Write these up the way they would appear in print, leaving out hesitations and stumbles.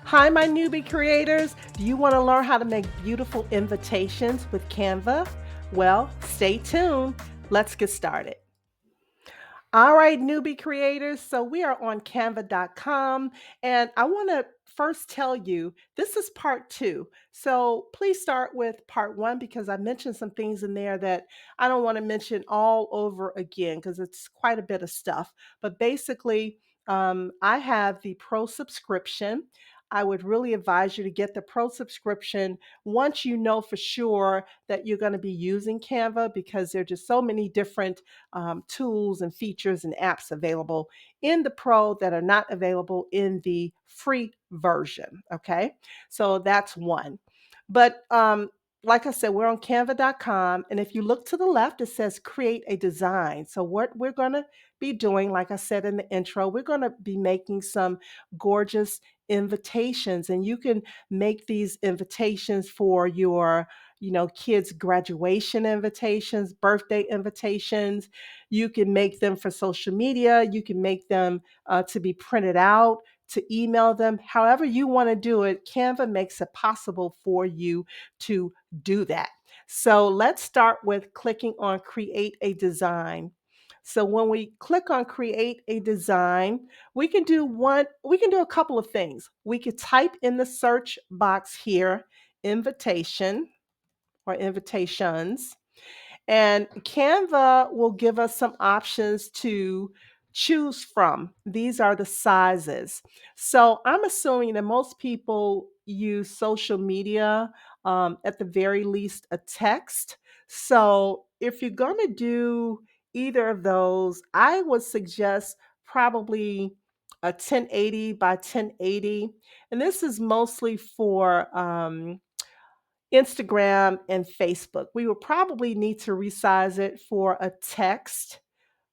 Hi, my newbie creators. Do you want to learn how to make beautiful invitations with Canva? Well, stay tuned. Let's get started. All right, newbie creators. So we are on canva.com, and I want to first tell you this is part two. So please start with part one because I mentioned some things in there that I don't want to mention all over again because it's quite a bit of stuff. But basically, I have the pro subscription. I would really advise you to get the pro subscription once you know for sure that you're going to be using Canva because there are just so many different tools and features and apps available in the Pro that are not available in the free version. Okay, so that's one. But like I said, we're on canva.com. And if you look to the left, it says create a design. So, what we're going to be doing, like I said in the intro, we're going to be making some gorgeous invitations. And you can make these invitations for your kids graduation invitations, birthday invitations. You can make them for social media. You can make them to be printed out, to email them. However you want to do it, Canva makes it possible for you to do that. So let's start with clicking on create a design. So when we click on create a design, we can do a couple of things. We could type in the search box here, invitation or invitations. And Canva will give us some options to choose from. These are the sizes. So I'm assuming that most people use social media, at the very least, a text. So if you're going to do either of those, I would suggest probably a 1080 by 1080. And this is mostly for Instagram and Facebook. We will probably need to resize it for a text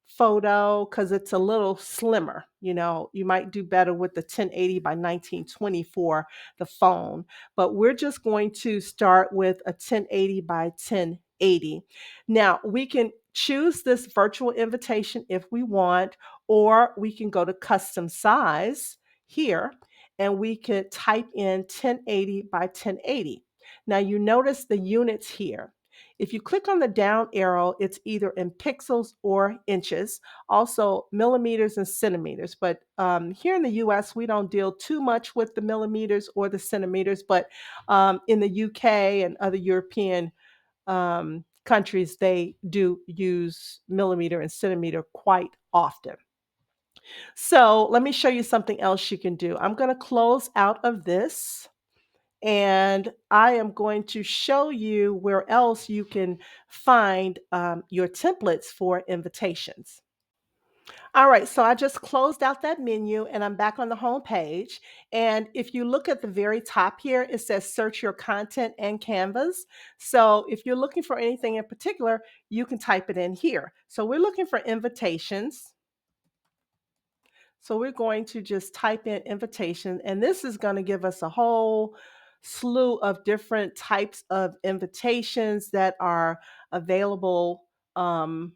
photo because it's a little slimmer. You might do better with the 1080 by 1920 for the phone, but we're just going to start with a 1080 by 1080. Now, we can choose this virtual invitation if we want, or we can go to custom size here and we could type in 1080 by 1080. Now, you notice the units here. If you click on the down arrow, it's either in pixels or inches, also millimeters and centimeters. But here in the US, we don't deal too much with the millimeters or the centimeters. But in the UK and other European countries, they do use millimeter and centimeter quite often. So let me show you something else you can do. I'm going to close out of this. And I am going to show you where else you can find your templates for invitations. All right, so I just closed out that menu and I'm back on the home page. And if you look at the very top here, it says search your content and canvas. So if you're looking for anything in particular, you can type it in here. So we're looking for invitations. So we're going to just type in invitation, and this is going to give us a whole slew of different types of invitations that are available from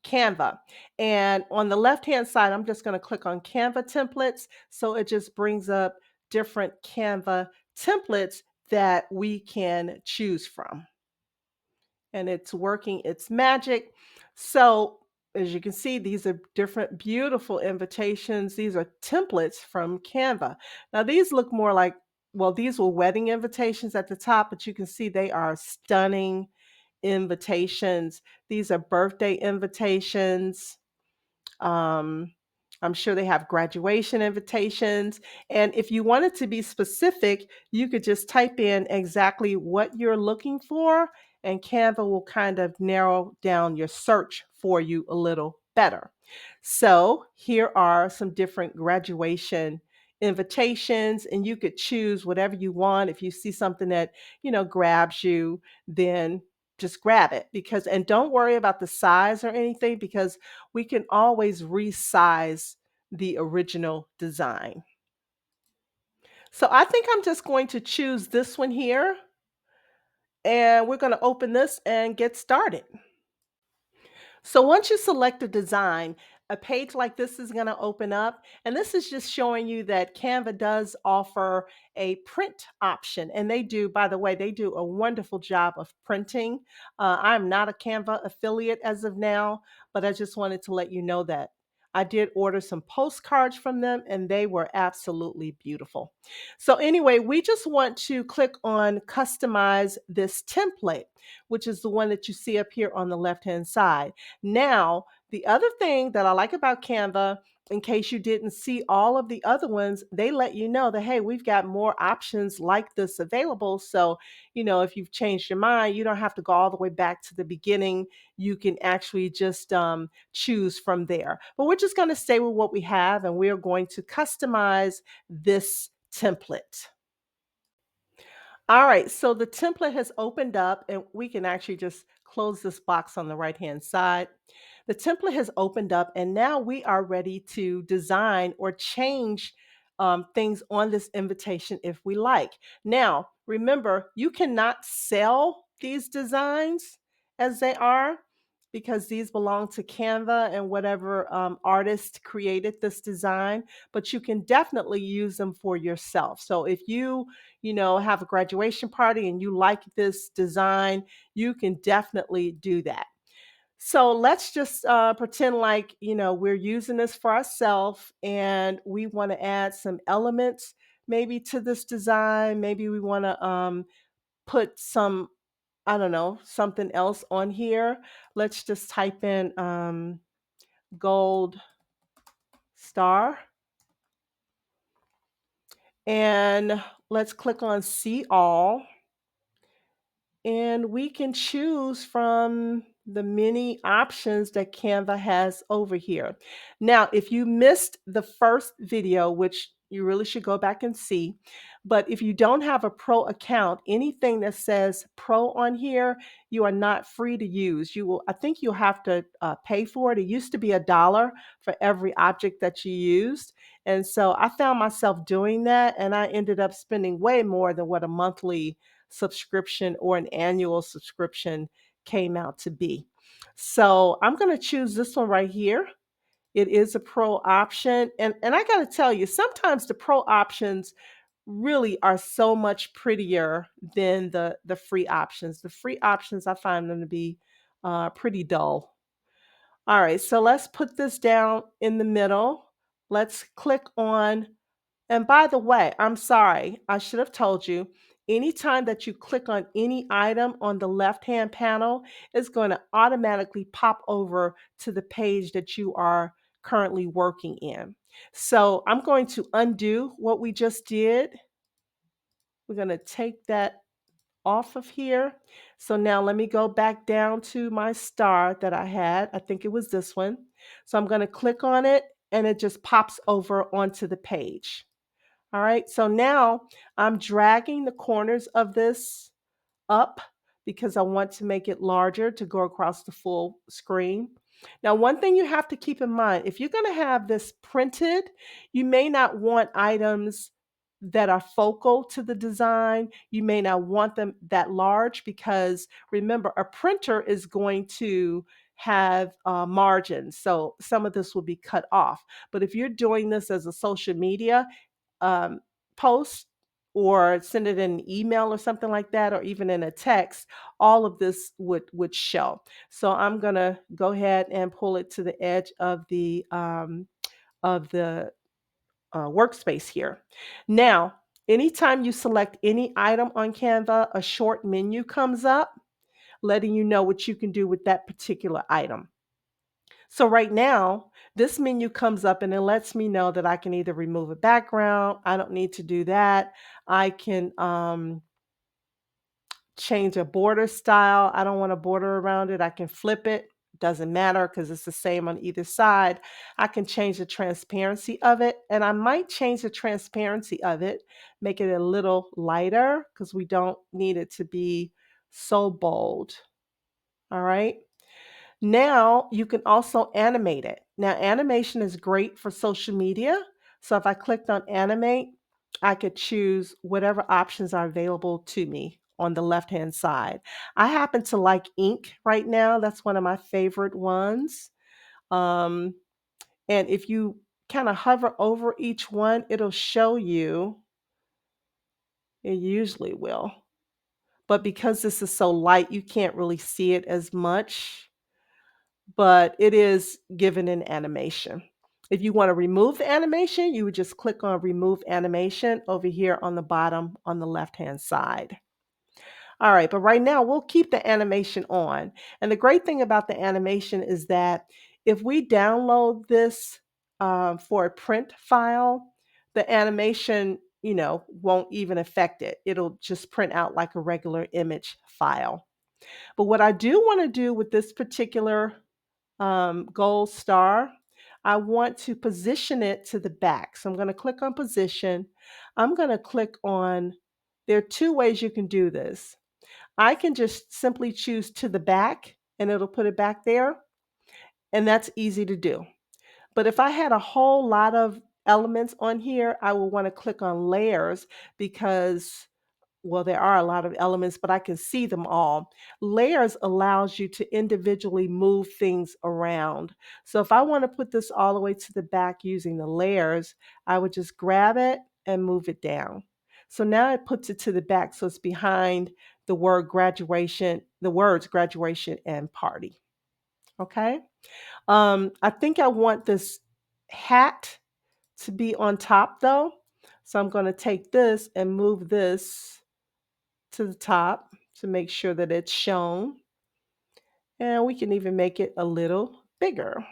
Canva. And on the left-hand side, I'm just going to click on Canva templates. So it just brings up different Canva templates that we can choose from, and it's working its magic. So, as you can see, these are different beautiful invitations. These are templates from Canva. Now, these look more like, well, these were wedding invitations at the top, but you can see they are stunning invitations. These are birthday invitations. Um, I'm sure they have graduation invitations. And if you wanted to be specific, you could just type in exactly what you're looking for, and Canva will kind of narrow down your search for you a little better. So here are some different graduation invitations, and you could choose whatever you want. If you see something that, grabs you, then just grab it, and don't worry about the size or anything because we can always resize the original design. So I think I'm just going to choose this one here, and we're going to open this and get started. So once you select a design, a page like this is going to open up. And this is just showing you that Canva does offer a print option. And they do, by the way, they do a wonderful job of printing. I'm not a Canva affiliate as of now, but I just wanted to let you know that. I did order some postcards from them and they were absolutely beautiful. So, anyway, we just want to click on customize this template, which is the one that you see up here on the left hand side. Now, the other thing that I like about Canva, in case you didn't see all of the other ones, they let you know that, hey, we've got more options like this available. So, if you've changed your mind, you don't have to go all the way back to the beginning. You can actually just choose from there. But we're just going to stay with what we have and we're going to customize this template. All right, so the template has opened up and we can actually just close this box on the right-hand side. The template has opened up and now we are ready to design or change things on this invitation if we like. Now, remember, you cannot sell these designs as they are because these belong to Canva and whatever artist created this design, but you can definitely use them for yourself. So if you have a graduation party and you like this design, you can definitely do that. So let's just pretend like, we're using this for ourselves and we want to add some elements maybe to this design. Maybe we want to put some, I don't know, something else on here. Let's just type in gold star and let's click on see all. And we can choose from the many options that Canva has over here. Now, if you missed the first video, which you really should go back and see, but if you don't have a pro account, anything that says pro on here, you are not free to use. I think you'll have to pay for it. It used to be $1 for every object that you used. And so I found myself doing that, and I ended up spending way more than what a monthly subscription or an annual subscription came out to be. So I'm going to choose this one right here. It is a pro option. And I got to tell you, sometimes the pro options really are so much prettier than the free options. The free options, I find them to be pretty dull. All right, so let's put this down in the middle. Let's click on and by the way, I'm sorry, I should have told you, anytime that you click on any item on the left-hand panel, it's going to automatically pop over to the page that you are currently working in. So I'm going to undo what we just did. We're going to take that off of here. So now let me go back down to my star that I had. I think it was this one. So I'm going to click on it and it just pops over onto the page. All right, so now I'm dragging the corners of this up because I want to make it larger to go across the full screen. Now, one thing you have to keep in mind, if you're going to have this printed, you may not want items that are focal to the design. You may not want them that large because remember, a printer is going to have margins. So some of this will be cut off. But if you're doing this as a social media, um, post or send it in an email or something like that, or even in a text, all of this would show. So I'm gonna go ahead and pull it to the edge of the workspace here. Now, anytime you select any item on Canva, a short menu comes up, letting you know what you can do with that particular item. So right now, this menu comes up and it lets me know that I can either remove a background. I don't need to do that. I can change a border style. I don't want a border around it. I can flip it. Doesn't matter because it's the same on either side. I can change the transparency of it. And I might change the transparency of it, make it a little lighter because we don't need it to be so bold. All right. Now you can also animate it. Now, animation is great for social media. So if I clicked on animate, I could choose whatever options are available to me on the left-hand side. I happen to like ink right now. That's one of my favorite ones. Um, And if you kind of hover over each one, it'll show you, it usually will. But because this is so light, you can't really see it as much, but it is given an animation. If you want to remove the animation, you would just click on remove animation over here on the bottom on the left-hand side. All right, but right now we'll keep the animation on. And the great thing about the animation is that if we download this for a print file, the animation, won't even affect it. It'll just print out like a regular image file. But what I do want to do with this particular gold star, I want to position it to the back. So I'm going to click on position. I'm going to click on, there are two ways you can do this. I can just simply choose to the back and it'll put it back there. And that's easy to do. But if I had a whole lot of elements on here, I will want to click on layers because, well, there are a lot of elements, but I can see them all. Layers allows you to individually move things around. So if I want to put this all the way to the back using the layers, I would just grab it and move it down. So now it puts it to the back, so it's behind the words graduation and party. Okay. I think I want this hat to be on top though. So I'm going to take this and move this to the top to make sure that it's shown. And we can even make it a little bigger.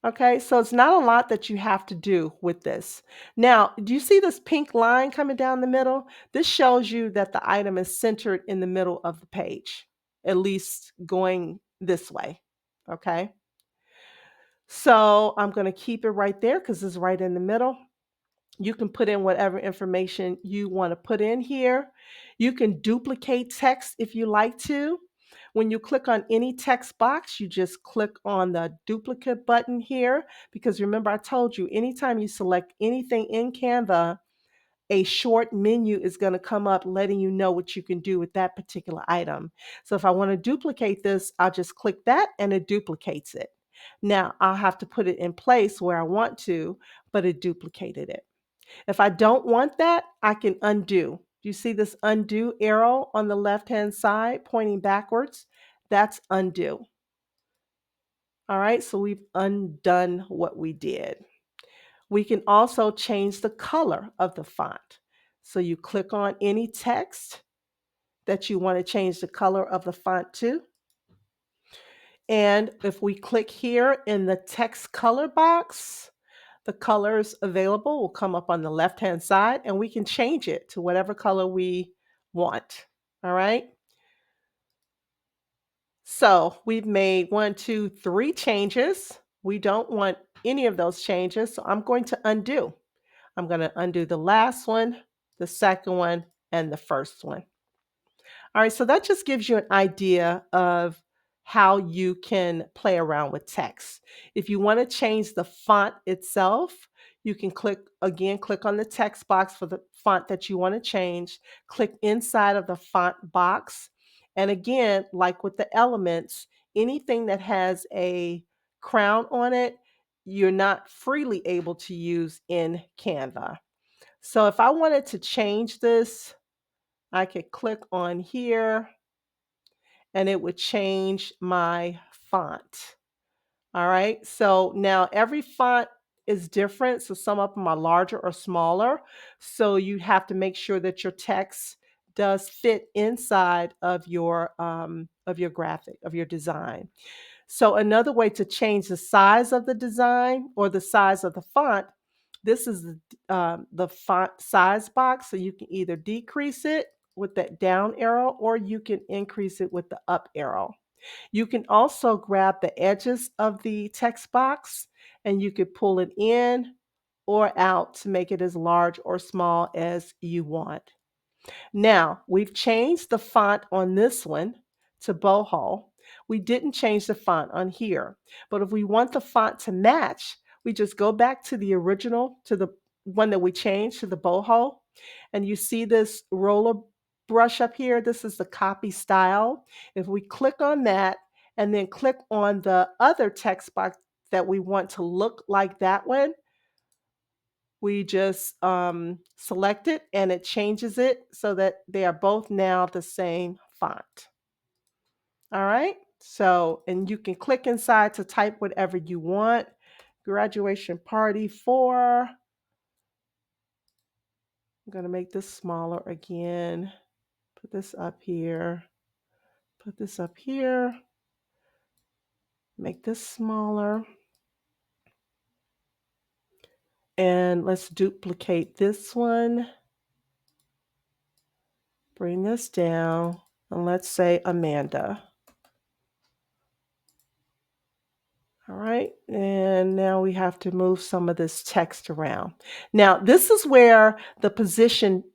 Okay, so it's not a lot that you have to do with this. Now, do you see this pink line coming down the middle? This shows you that the item is centered in the middle of the page, at least going this way. Okay, so I'm going to keep it right there because it's right in the middle. You can put in whatever information you want to put in here. You can duplicate text if you like to. When you click on any text box, you just click on the duplicate button here because remember I told you anytime you select anything in Canva, a short menu is going to come up letting you know what you can do with that particular item. So if I want to duplicate this, I'll just click that and it duplicates it. Now I'll have to put it in place where I want to, but it duplicated it. If I don't want that, I can undo. You see this undo arrow on the left-hand side pointing backwards? That's undo. All right, so we've undone what we did. We can also change the color of the font. So you click on any text that you want to change the color of the font to. And if we click here in the text color box, the colors available will come up on the left-hand side and we can change it to whatever color we want. All right. So we've made 1, 2, 3 changes. We don't want any of those changes. So I'm going to undo. I'm going to undo the last one, the second one, and the first one. All right, so that just gives you an idea of how you can play around with text. If you want to change the font itself, you can click on the text box for the font that you want to change, click inside of the font box. And again, like with the elements, anything that has a crown on it, you're not freely able to use in Canva. So if I wanted to change this, I could click on here and it would change my font. All right. So now every font is different. So some of them are larger or smaller. So you have to make sure that your text does fit inside of your graphic, of your design. So another way to change the size of the design or the size of the font, this is the font size box. So you can either decrease it with that down arrow or you can increase it with the up arrow. You can also grab the edges of the text box and you could pull it in or out to make it as large or small as you want. Now, we've changed the font on this one to boho. We didn't change the font on here, but if we want the font to match, we just go back to the original, to the one that we changed to the boho, and you see this roller brush up here. This is the copy style. If we click on that and then click on the other text box that we want to look like that one, we just select it and it changes it so that they are both now the same font. All right. So, and you can click inside to type whatever you want. Graduation party for. I'm going to make this smaller again. Put this up here. Put this up here. Make this smaller. And let's duplicate this one. Bring this down. And let's say Amanda. All right, and now we have to move some of this text around. Now, this is where the position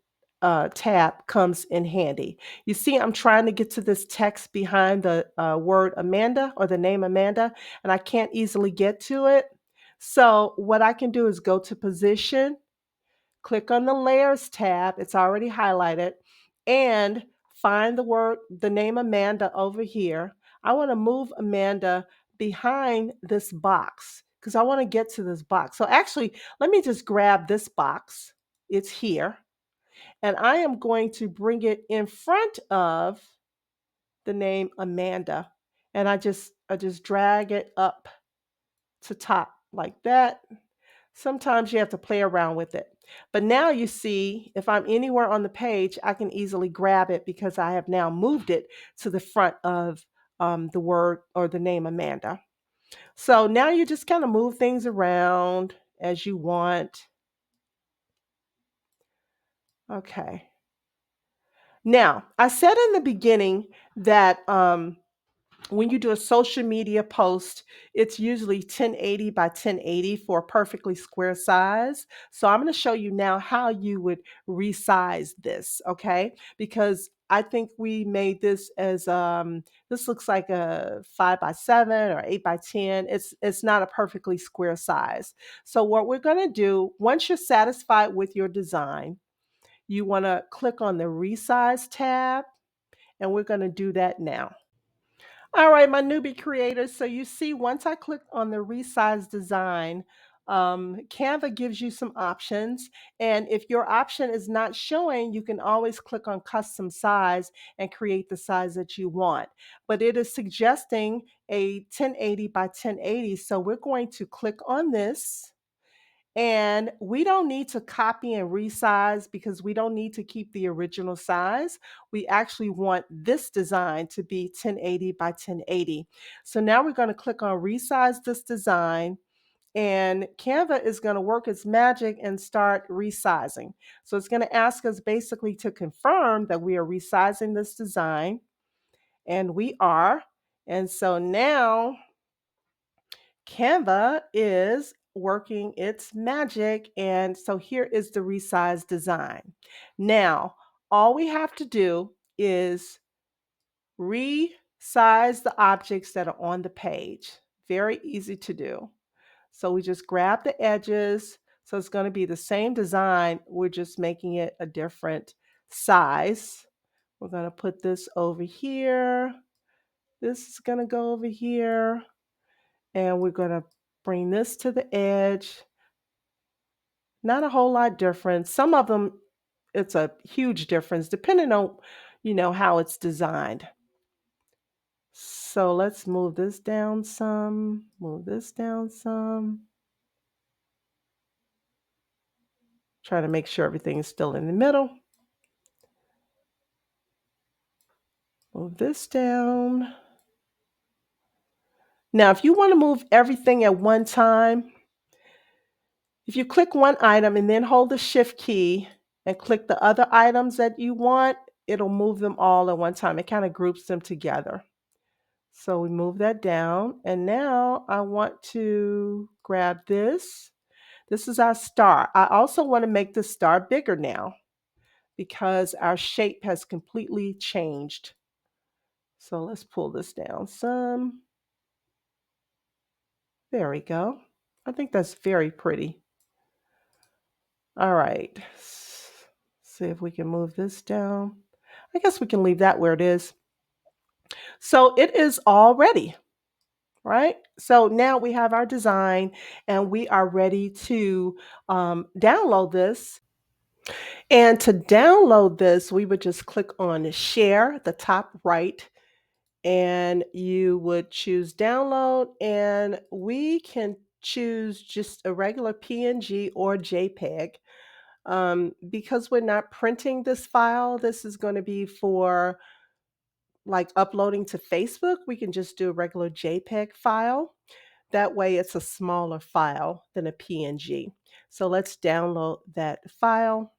tab comes in handy. You see, I'm trying to get to this text behind the word Amanda or the name Amanda, and I can't easily get to it. So what I can do is go to position, click on the layers tab, it's already highlighted, and find the name Amanda over here. I want to move Amanda behind this box because I want to get to this box. So actually, let me just grab this box. It's here. And I am going to bring it in front of the name Amanda. And I just drag it up to top like that. Sometimes you have to play around with it. But now you see, if I'm anywhere on the page, I can easily grab it because I have now moved it to the front of the word or the name Amanda. So now you just kind of move things around as you want. Okay. Now, I said in the beginning that when you do a social media post, it's usually 1080 by 1080 for a perfectly square size. So I'm going to show you now how you would resize this, okay? Because I think we made this as this looks like a 5 by 7 or 8 by 10. It's not a perfectly square size. So what we're going to do, once you're satisfied with your design, you want to click on the resize tab, and we're going to do that now. All right, my newbie creators. So you see, once I click on the resize design, Canva gives you some options. And if your option is not showing, you can always click on custom size and create the size that you want. But it is suggesting a 1080 by 1080. So we're going to click on this. And we don't need to copy and resize because we don't need to keep the original size. We actually want this design to be 1080 by 1080. So now we're going to click on resize this design, and Canva is going to work its magic and start resizing. So it's going to ask us basically to confirm that we are resizing this design, and we are. And so now Canva is working its magic. And so here is the resize design. Now, all we have to do is resize the objects that are on the page. Very easy to do. So we just grab the edges. So it's going to be the same design. We're just making it a different size. We're going to put this over here. This is going to go over here. And we're going to bring this to the edge. Not a whole lot difference. Some of them, it's a huge difference depending on, how it's designed. So let's move this down some, move this down some. Try to make sure everything is still in the middle. Move this down. Now, if you want to move everything at one time, if you click one item and then hold the shift key and click the other items that you want, it'll move them all at one time. It kind of groups them together. So we move that down. And now I want to grab this. This is our star. I also want to make the star bigger now because our shape has completely changed. So let's pull this down some. There we go. I think that's very pretty. All right. See if we can move this down. I guess we can leave that where it is. So it is all ready, right? So now we have our design and we are ready to download this. And to download this, we would just click on share, the top right, and you would choose download. And we can choose just a regular PNG or JPEG. Because we're not printing this file, this is going to be for like uploading to Facebook. We can just do a regular JPEG file. That way it's a smaller file than a PNG. So let's download that file.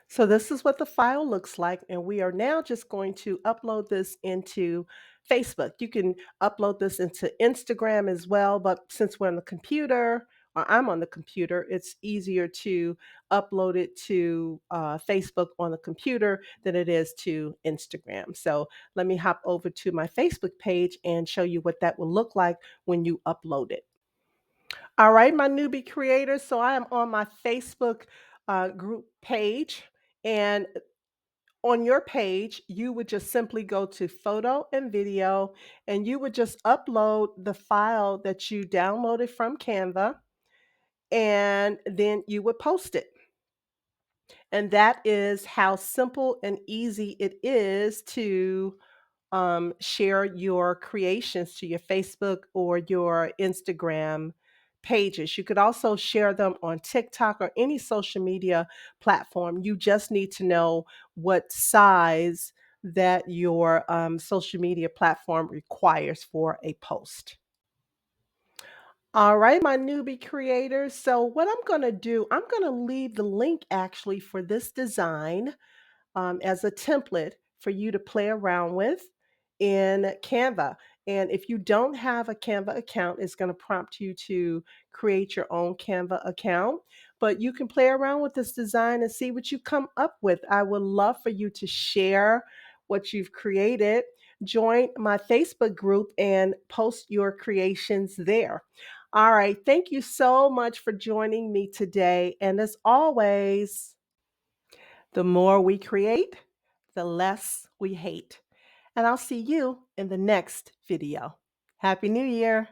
So this is what the file looks like, and we are now just going to upload this into Facebook. You can upload this into Instagram as well, but since we're on the computer, or I'm on the computer, it's easier to upload it to Facebook on the computer than it is to Instagram. So let me hop over to my Facebook page and show you what that will look like when you upload it. All right, my newbie creators. So I am on my Facebook group page. And on your page, you would just simply go to photo and video, and you would just upload the file that you downloaded from Canva, and then you would post it. And that is how simple and easy it is to share your creations to your Facebook or your Instagram pages. You could also share them on TikTok or any social media platform. You just need to know what size that your social media platform requires for a post. All right, my newbie creators. So, what I'm going to do, I'm going to leave the link actually for this design as a template for you to play around with in Canva. And if you don't have a Canva account, it's going to prompt you to create your own Canva account. But you can play around with this design and see what you come up with. I would love for you to share what you've created. Join my Facebook group and post your creations there. All right. Thank you so much for joining me today. And as always, the more we create, the less we hate. And I'll see you in the next video. Happy New Year.